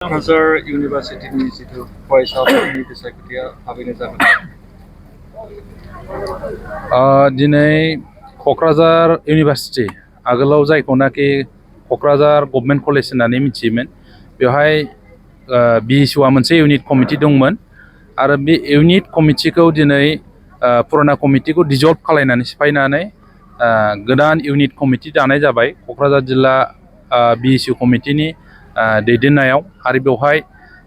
Kokrajhar University ni situ फरायसाफोरनि बिसायख'थिया थाबैनो जागोन। दिनै क'क्राझार इउनिभारसिटि आगोलाव जायखौनाखि क'क्राझार गभर्नमेन्ट कलेज होननानै मिथियोमोन बेवहाय BSUआ मोनसे इउनिट कमिटि दंमोन आरो बे इउनिट कमिटिखौ दिनै पुराना कमिटिखौ डिजल्भ खालायनानै सिफायनानै गोदान इउनिट कमिटि दानाय जाबाय क'क्राझार जिल्ला BSU कमिटिनि दैदेननायाव आरो बेवहाय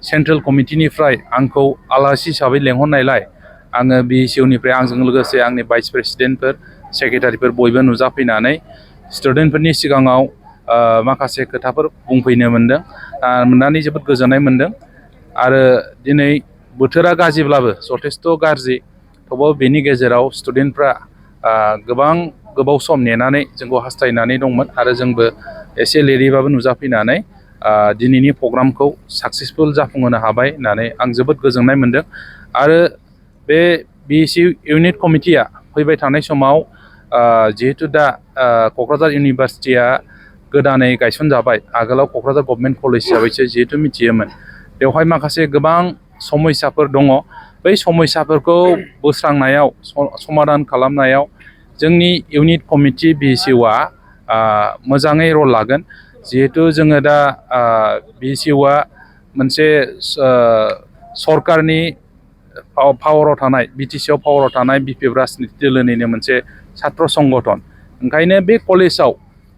सेन्ट्रेल कमिटिनिफ्राय आंखौ आलासि हिसाबै लेंहरनायलाय आङो BSUनिफ्राय आंजों लोगोसे आंनि भाइस प्रेसिडेन्टफोर सेक्रेटारिफोर बयबो नुजाफैनानै स्टुडेन्टफोरनि सिगाङाव माखासे खोथाफोर बुंफैनो मोनदों मोननानै जोबोद गोजोननाय मोनदों आरो दिनै बोथोरा गाज्रिब्लाबो जथेस्थ' गाज्रि थेवबो बेनि गेजेराव स्टुडेन्टफ्रा गोबां गोबाव सम नेनानै जोंखौ हास्थायनानै दंमोन आरो जोंबो एसे लेटैबाबो नुजाफैनानै दिनैनि प्रग्रामखौ साक्सेसफुल जाफुंहोनो हाबाय होननानै आं जोबोद गोजोननाय मोनदों आरो बे BSU इउनिट कमिटिया फैबाय थानाय समाव जिहेतु दा क'क्राझार इउनिभारसिटिया गोदानै गायसनजाबाय आगोलाव क'क्राझार गभर्नमेन्ट कलेज हिसाबैसो जिहेतु मिथियोमोन बेवहाय माखासे गोबां समस्याफोर दङ बै समस्याफोरखौ बोस्रांनायाव समाधान खालामनायाव जोंनि इउनिट कमिटि BSUआ मोजाङै रल लागोन जिहेतु जोङो दा BSUआ मोनसे सरकारनि पावाराव थानाय BTCआव पावाराव थानाय बिपिएफ राजनिति दोलोनिनो मोनसे छात्र संगठन ओंखायनो बे कलेजाव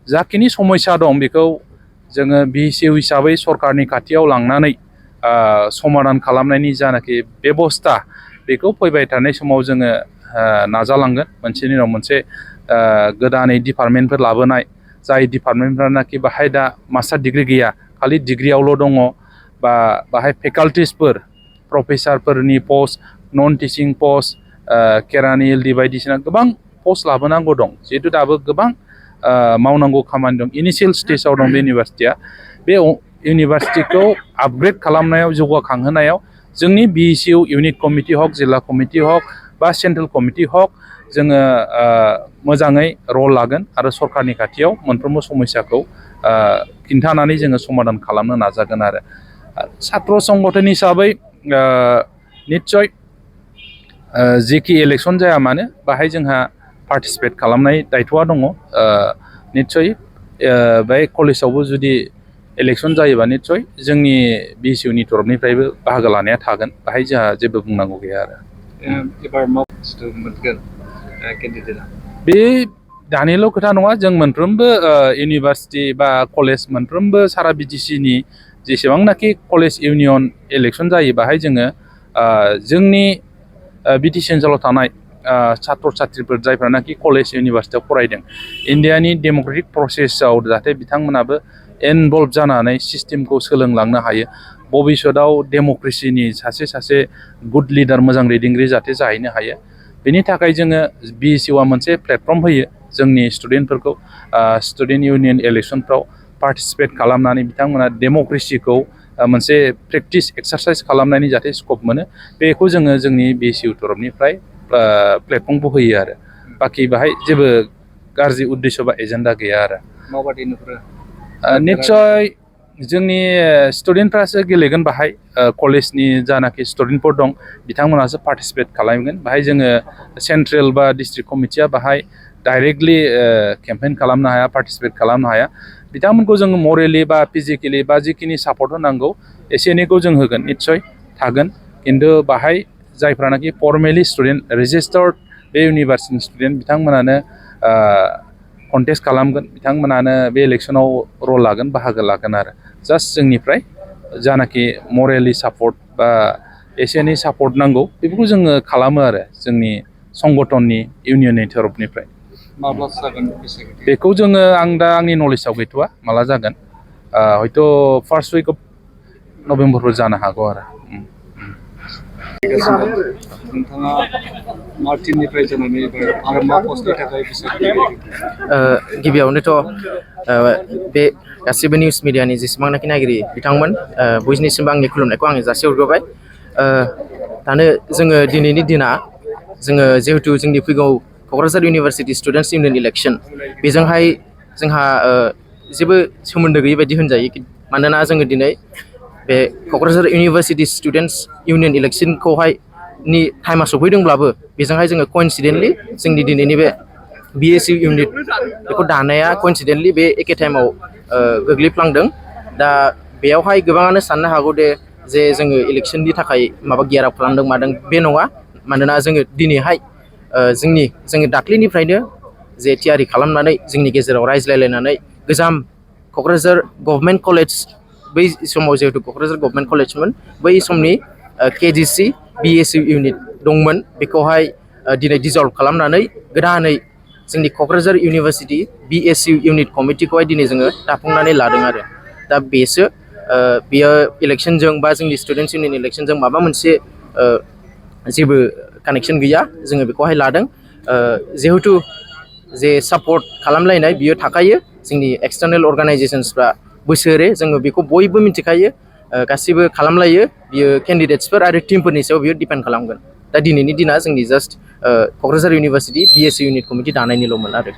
जाखिनि समस्या दं बेखौ जोङो BSU हिसाबै सरकारनि खाथियाव लांनानै समाधान खालामनायनि जानाखि बेबस्था बेखौ फैबाय थानाय समाव जोङो नाजालांगोन मोनसेनि उनाव मोनसे गोदानै डिपार्टमेन्टफोर लाबोनाय जाय डिपार्टमेन्टफ्रानाखि बाहाय दा मास्टार डिग्री गैया खालि डिग्रीयावल' दङ बा बाहाय फेकाल्टिसफोर प्रफेसारफोरनि पस्ट नन टिचिं पस्ट केरानि LD बायदिसिना गोबां पस्ट लाबोनांगौ दं जिहेतु दाबो गोबां मावनांगौ खामानि दं इनिशियेल स्टेजाव दं बे इउनिभारसिटिया बे इउनिभारसिटिखौ आपग्रेड खालामनायाव जौगाखांहोनायाव जोंनि BSU इउनिट कमिटि हक जिल्ला कमिटि हक बा सेन्ट्रेल कमिटि हक जोङो मोजाङै रल लागोन आरो सरकारनि खाथियाव मोनफ्रोमबो समस्याखौ खिन्थानानै जोङो समाधान खालामनो नाजागोन आरो छात्र संगठन हिसाबै निस्सय जेखि इलेक्सन जाया मानो बाहाय जोंहा पार्टिसिपेट खालामनाय दायथ'आ दङ निस्सय बे कलेजावबो जुदि इलेक्सन जायोबा निस्सय जोंनि BSUनि तरफनिफ्रायबो बाहागो लानाया थागोन बाहाय जोंहा जेबो बुंनांगौ गैया आरो एबार मा बुस्थु मोनगोन केन्डिडेटआ बे दानिल' खोथा नङा जों मोनफ्रोमबो इउनिभारसिटि बा कलेज मोनफ्रोमबो सारा BTCनि जेसेबांनाखि कलेज इउनियन इलेक्सन जायो बाहाय जोङो जोंनि BTC ओनसोलाव थानाय छात्र छात्रीफोर जायफ्रानाखि कलेज इउनिभारसिटियाव फरायदों इन्डियानि डेम'क्रेटिक प्रसेसआव जाहाथे बिथांमोनाबो इनभल्भ जानानै सिस्टेमखौ सोलोंलांनो हायो भबिष्यतआव डेम'क्रेसिनि सासे गुड लिडार मोजां दैदेनगिरि जाहाथे जाहैनो हायो बेनि थाखाय जोङो BSUआ मोनसे प्लेटफर्म होयो जोंनि स्टुडेन्टफोरखौ स्टुडेन्ट इउनियन इलेक्सनफ्राव पार्टिसिपेट खालामनानै बिथांमोना डेम'क्रेसिखौ मोनसे प्रेक्टिस एक्सारसाइज खालामनायनि जाहाथे स्कप मोनो बेखौ जोङो जोंनि BSU तरफनिफ्राय प्लेटफर्मखौ होयो आरो बाखि बाहाय जेबो गाज्रि उद्देश्य बा एजेन्डा गैया आरो माबादि नुहुरो निस्सय जोंनि स्टुडेन्टफ्रासो गेलेगोन बाहाय कलेजनि जानाखि स्टुडेन्टफोर दं बिथांमोनासो पार्टिसिपेट खालामगोन बाहाय जोङो सेन्ट्रेल बा डिस्ट्रिक्ट कमिटिया बाहाय डाइरेक्टलि केम्पेइन खालामनो हाया पार्टिसिपेट खालामनो हाया बिथांमोनखौ जोङो मरेलि बा फिजिकेलि बा जिखिनि सापर्ट होनांगौ एसे एनैखौ जों होगोन निस्सय थागोन खिन्थु बाहाय जायफ्रानाखि फर्मेलि स्टुडेन्ट रेजिस्टार्ड बे इउनिभारसिटिनि स्टुडेन्ट बिथांमोनानो कन्टेस्ट खालामगोन बिथांमोनानो बे इलेक्सनाव रल लागोन बाहागो लागोन आरो जास्ट जोंनिफ्राय जानाखि मरेलि सापर्ट बा एसे एनै सापर्ट नांगौ बेफोरखौ जोङो खालामो आरो जोंनि संगठननि इउनियननि तरफनिफ्राय माब्ला जागोन बेखौ जोङो आं दा आंनि नलेजाव गैथ'वा माला जागोन हयथ' फार्स्ट उइक अफ नभेम्बरफोर जानो हागौ आरो नोंथाङा मा टिमनिफ्राय जानानै आरो मा पस्टनि थाखाय गिबियावनोथ' बे गासिबो निउस मिडियानि जेसेबांनाखि नायगिरि बिथांमोन बयनिसिमबो आंनि खुलुमनायखौ आङो जासिहरग्रोबाय दानो जोङो दिनैनि दिना जोङो जिहेतु जोंनि फैगौ Kokrajhar university students union election बेजोंहाय जोंहा जेबो सोमोन्दो गैयै बायदि होनजायो मानोना जोङो दिनै बे क'क्राझार इउनिभार्सिटि स्टुडेन्टस इउनियन इलेक्सनखौहाय नि टाइमा सफैदोंब्लाबो बेजोंहाय जोङो कइनसिडेन्टलि जोंनि दिनैनि बे BSU इउनिट बेखौ दानाया कइनसिडेन्टलि बे एखे टाइमाव गोग्लैफ्लांदों दा बेयावहाय गोबाङानो साननो हागौ दे जे जोङो इलेक्सननि थाखाय माबा गियार आप खालामदों मादों बे नङा मानोना जोङो दिनैहाय जोङो दाख्लैनिफ्रायनो जे थियारि खालामनानै जोंनि गेजेराव रायज्लायलायनानै गोजाम क'क्राझार गभर्नमेन्ट कलेज बै समाव जिहेतु क'क्राझार गभर्नमेन्ट कलेजमोन बै समनि KGC BSU इउनिट दंमोन बेखौहाय दिनै डिजल्भ खालामनानै गोदानै जोंनि क'क्राझार इउनिभार्सिटि BSU इउनिट कमिटिखौहाय दिनै जोङो दाफुंनानै लादों आरो दा बेयो इलेक्सनजों बा जोंनि स्टुडेन्टस इउनियन इलेक्सनजों माबा मोनसे जेबो कानेक्सन गैया जोङो बेखौहाय लादों जिहेतु जे सापर्ट खालामलायनाय बियो थाखायो जोंनि एक्सटार्नेल अर्गानाइजेसन्सफ्रा बोसोरे जोङो बेखौ बयबो मिथिखायो गासिबो खालामलायो बियो केन्डिडेट्सफोर आरो टिमफोरनि सायाव बियो डिपेन्ड खालामगोन दा दिनैनि दिना जोंनि just Kokrajhar university BSU unit committee दानायनिल'मोन आरो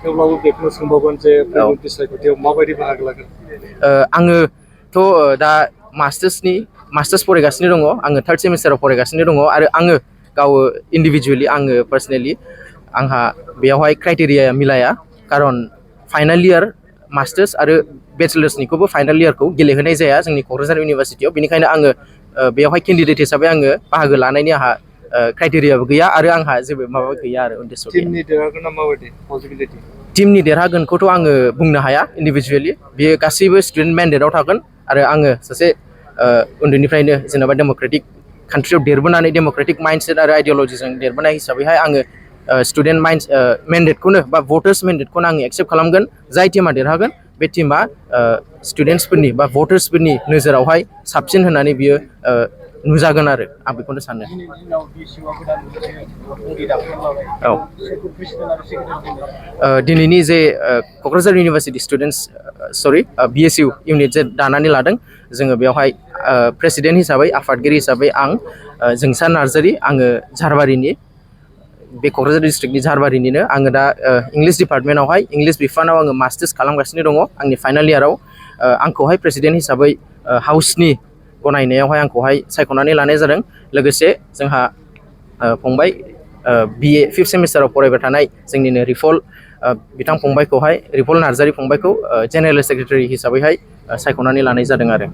थेवब्लाबो बेखौनो सोंबावगोन जे फैगौ बिसायख'थियाव माबायदि बाहागो लागोन आङोथ' दा मास्टार्स फरायगासिनो दङ आङो 3rd सेमिस्टाराव फरायगासिनो दङ आरो आङो गाव इन्डिभिजुवेलि आङो पार्सनेलि आंहा बेयावहाय क्राइटेरिया मिलाया खारन फाइनाल इयार मास्टार्स आरो बेचलार्सनिखौबो फाइनाल इयारखौ गेलेहोनाय जाया जोंनि क'क्राझार इउनिभार्सिटियाव बेनिखायनो आङो बेयावहाय केन्डिडेट हिसाबै आङो बाहागो लानायनि आंहा क्राइटेरियाबो गैया आरो आंहा जेबो माबा गैया आरो उद्देश्य गैया टिमनि देरहागोन ना माबायदि पसिबिलिटि टिमनि देरहागोनखौथ' आङो बुंनो हाया इन्डिभिजुवेलि बेयो गासैबो स्टुडेन्ट मेन्डेटआव थागोन आरो आङो सासे उन्दैनिफ्रायनो जेनेबा डेम'क्रेटिक कान्ट्रियाव देरबोनानै डेम'क्रेटिक माइन्डसेट आरो आइडियलजिजों देरबोनाय हिसाबैहाय आङो स्टुडेन्ट मेन्डेटखौनो बा भटार्स मेन्डेटखौनो आङो एक्सेप्ट खालामगोन जाय टिमा देरहागोन बे टिमा स्टुडेन्टसफोरनि बा भटार्सफोरनि नोजोरावहाय साबसिन होननानै बियो नुजागोन आरो आं बेखौनो सानो दिनैनि जे क'क्राझार इउनिभार्सिटि BSU इउनिट जे दानानै लादों जोङो बेवहाय प्रेसिडेन्ट हिसाबै आफादगिरि हिसाबै आं जोंसा नार्जारि आङो झारबारिनि बे क'क्राझार डिस्ट्रिक्टनि झारबारिनिनो आङो दा इंलिश डिपार्टमेन्टआवहाय इंलिश बिफानाव आङो मास्टार्स खालामगासिनो दङ आंनि फाइनाल इयाराव आंखौहाय प्रेसिडेन्ट हिसाबै हाउसनि गनायनायावहाय आंखौहाय सायख'नानै लानाय जादों लोगोसे जोंहा फंबाय BA 5th सेमिस्टाराव फरायबाय थानाय जोंनिनो रिफल नार्जारि फंबायखौ जेनेरेल सेक्रेटारि हिसाबैहाय सायख'नानै लानाय जादों आरो